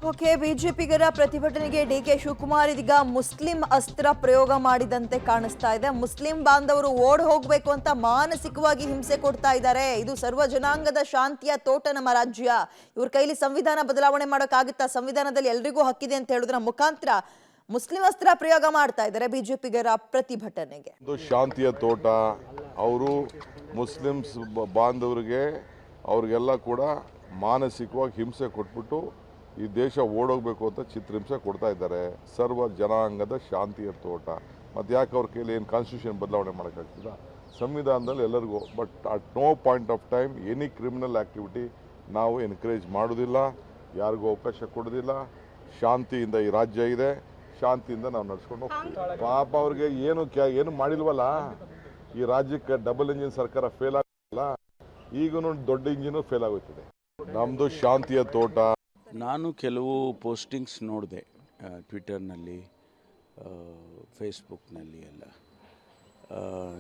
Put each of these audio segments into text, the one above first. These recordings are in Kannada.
ಓಕೆ, ಬಿಜೆಪಿಗರ ಪ್ರತಿಭಟನೆಗೆ ಡಿಕೆ ಶಿವಕುಮಾರ್ ಇದೀಗ ಮುಸ್ಲಿಂ ಅಸ್ತ್ರ ಪ್ರಯೋಗ ಮಾಡಿದಂತೆ ಕಾಣಿಸ್ತಾ ಇದೆ. ಮುಸ್ಲಿಂ ಬಾಂಧವರು ಓಡ್ ಹೋಗ್ಬೇಕು ಅಂತ ಮಾನಸಿಕವಾಗಿ ಹಿಂಸೆ ಕೊಡ್ತಾ ಇದ್ದಾರೆ. ಇದು ಸರ್ವ ಜನಾಂಗದ ಶಾಂತಿಯ ತೋಟ ನಮ್ಮ ರಾಜ್ಯ. ಇವ್ರ ಕೈಲಿ ಸಂವಿಧಾನ ಬದಲಾವಣೆ ಮಾಡೋಕ್ಕಾಗುತ್ತಾ? ಸಂವಿಧಾನದಲ್ಲಿ ಎಲ್ರಿಗೂ ಹಕ್ಕಿದೆ ಅಂತ ಹೇಳೋದ್ರ ಮುಖಾಂತರ ಮುಸ್ಲಿಂ ಅಸ್ತ್ರ ಪ್ರಯೋಗ ಮಾಡ್ತಾ ಇದ್ದಾರೆ ಬಿಜೆಪಿಗರ ಪ್ರತಿಭಟನೆಗೆ. ಶಾಂತಿಯ ತೋಟ ಅವರು ಮುಸ್ಲಿಮ್ಸ್ ಬಾಂಧವರಿಗೆ ಅವ್ರಿಗೆಲ್ಲ ಕೂಡ ಮಾನಸಿಕವಾಗಿ ಹಿಂಸೆ ಕೊಟ್ಬಿಟ್ಟು ಈ ದೇಶ ಓಡೋಗ್ಬೇಕು ಅಂತ ಚಿತ್ರಹಿಂಸೆ ಕೊಡ್ತಾ ಇದ್ದಾರೆ. ಸರ್ವ ಜನಾಂಗದ ಶಾಂತಿಯ ತೋಟ. ಮತ್ತು ಯಾಕೆ ಅವ್ರ ಕೈಲಿ ಏನು ಕಾನ್ಸ್ಟಿಟ್ಯೂಷನ್ ಬದಲಾವಣೆ ಮಾಡೋಕ್ಕಾಗ್ತದ? ಸಂವಿಧಾನದಲ್ಲಿ ಎಲ್ಲರಿಗೂ. But at no point of time any criminal activity ನಾವು ಎನ್ಕರೇಜ್ ಮಾಡೋದಿಲ್ಲ, ಯಾರಿಗೂ ಅವಕಾಶ ಕೊಡೋದಿಲ್ಲ. ಶಾಂತಿಯಿಂದ ಈ ರಾಜ್ಯ ಇದೆ, ಶಾಂತಿಯಿಂದ ನಾವು ನಡ್ಸ್ಕೊಂಡು ಹೋಗ್ತೀವಿ. ಪಾಪ ಅವ್ರಿಗೆ ಏನು ಮಾಡಿಲ್ವಲ್ಲ. ಈ ರಾಜ್ಯಕ್ಕೆ ಡಬಲ್ ಇಂಜಿನ್ ಸರ್ಕಾರ ಫೇಲ್ ಆಗಲ್ಲ, ಈಗೂ ದೊಡ್ಡ ಇಂಜಿನು ಫೇಲ್ ಆಗುತ್ತದೆ. ನಮ್ಮದು ಶಾಂತಿಯ ತೋಟ. ನಾನು ಕೆಲವು ಪೋಸ್ಟಿಂಗ್ಸ್ ನೋಡಿದೆ ಟ್ವಿಟರ್ನಲ್ಲಿ, ಫೇಸ್ಬುಕ್ನಲ್ಲಿ ಎಲ್ಲ.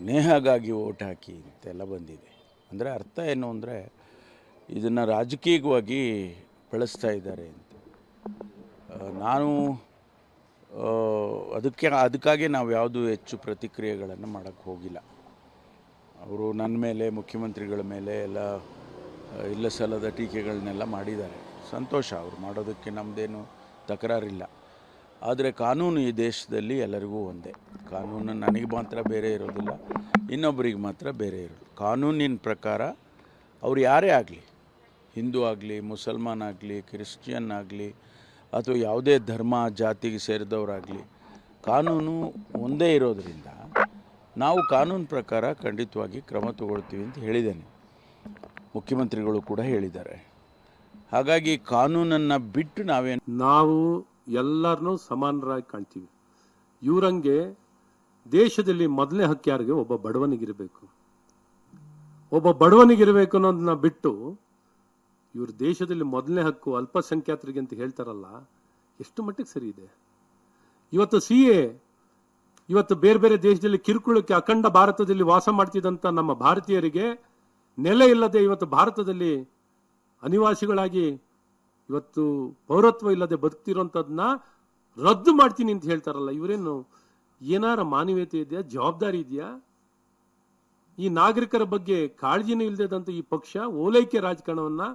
ನೇಹಾಗಾಗಿ ಓಟ್ ಹಾಕಿ ಅಂತೆಲ್ಲ ಬಂದಿದೆ. ಅಂದರೆ ಅರ್ಥ ಏನು ಅಂದರೆ ಇದನ್ನು ರಾಜಕೀಯವಾಗಿ ಬಳಸ್ತಾ ಇದ್ದಾರೆ ಅಂತ. ನಾನು ಅದಕ್ಕಾಗಿ ನಾವು ಯಾವುದು ಹೆಚ್ಚು ಪ್ರತಿಕ್ರಿಯೆಗಳನ್ನು ಮಾಡೋಕ್ಕೆ ಹೋಗಿಲ್ಲ. ಅವರು ನನ್ನ ಮೇಲೆ, ಮುಖ್ಯಮಂತ್ರಿಗಳ ಮೇಲೆ ಎಲ್ಲ ಇಲ್ಲ ಸಲ್ಲದ ಟೀಕೆಗಳನ್ನೆಲ್ಲ ಮಾಡಿದ್ದಾರೆ. ಸಂತೋಷ, ಅವ್ರು ಮಾಡೋದಕ್ಕೆ ನಮ್ಮದೇನು ತಕರಾರಿಲ್ಲ. ಆದರೆ ಕಾನೂನು ಈ ದೇಶದಲ್ಲಿ ಎಲ್ಲರಿಗೂ ಒಂದೇ. ಕಾನೂನು ನನಗೆ ಮಾತ್ರ ಬೇರೆ ಇರೋದಿಲ್ಲ, ಇನ್ನೊಬ್ಬರಿಗೆ ಮಾತ್ರ ಬೇರೆ ಇರೋದು. ಕಾನೂನಿನ ಪ್ರಕಾರ ಅವ್ರು ಯಾರೇ ಆಗಲಿ, ಹಿಂದೂ ಆಗಲಿ, ಮುಸಲ್ಮಾನ್ ಆಗಲಿ, ಕ್ರಿಶ್ಚಿಯನ್ ಆಗಲಿ, ಅಥವಾ ಯಾವುದೇ ಧರ್ಮ ಜಾತಿಗೆ ಸೇರಿದವರಾಗಲಿ, ಕಾನೂನು ಒಂದೇ ಇರೋದರಿಂದ ನಾವು ಕಾನೂನು ಪ್ರಕಾರ ಖಂಡಿತವಾಗಿ ಕ್ರಮ ತಗೊಳ್ತೀವಿ ಅಂತ ಹೇಳಿದ್ದೇನೆ. ಮುಖ್ಯಮಂತ್ರಿಗಳು ಕೂಡ ಹೇಳಿದ್ದಾರೆ. ಹಾಗಾಗಿ ಕಾನೂನನ್ನು ಬಿಟ್ಟು ನಾವು ಎಲ್ಲರನ್ನೂ ಸಮಾನರಾಗಿ ಕಾಣ್ತೀವಿ. ಇವರಂಗೆ ದೇಶದಲ್ಲಿ ಮೊದಲನೇ ಹಕ್ಕು ಯಾರಿಗೆ? ಒಬ್ಬ ಬಡವನಿಗಿರಬೇಕು. ಒಬ್ಬ ಬಡವನಿಗಿರಬೇಕು ಅನ್ನೋದನ್ನ ಬಿಟ್ಟು ಇವರು ದೇಶದಲ್ಲಿ ಮೊದಲನೇ ಹಕ್ಕು ಅಲ್ಪಸಂಖ್ಯಾತರಿಗೆ ಅಂತ ಹೇಳ್ತಾರಲ್ಲ, ಎಷ್ಟು ಮಟ್ಟಿಗೆ ಸರಿ ಇದೆ? ಇವತ್ತು CA ಇವತ್ತು ಬೇರೆ ಬೇರೆ ದೇಶದಲ್ಲಿ ಕಿರುಕುಳಕ್ಕೆ ಅಖಂಡ ಭಾರತದಲ್ಲಿ ವಾಸ ಮಾಡ್ತಿದ್ದಂಥ ನಮ್ಮ ಭಾರತೀಯರಿಗೆ ನೆಲೆ ಇಲ್ಲದೆ ಇವತ್ತು ಭಾರತದಲ್ಲಿ ಅನಿವಾಸಿಗಳಾಗಿ ಇವತ್ತು ಪೌರತ್ವ ಇಲ್ಲದೆ ಬದುಕ್ತಿರೋಂಥದ್ದನ್ನ ರದ್ದು ಮಾಡ್ತೀನಿ ಅಂತ ಹೇಳ್ತಾರಲ್ಲ, ಇವರೇನು ಏನಾರ ಮಾನವೀಯತೆ ಇದೆಯಾ? ಜವಾಬ್ದಾರಿ ಇದೆಯಾ? ಈ ನಾಗರಿಕರ ಬಗ್ಗೆ ಕಾಳಜಿನೂ ಇಲ್ಲದಂತ ಈ ಪಕ್ಷ ಓಲೈಕೆ ರಾಜಕಾರಣವನ್ನ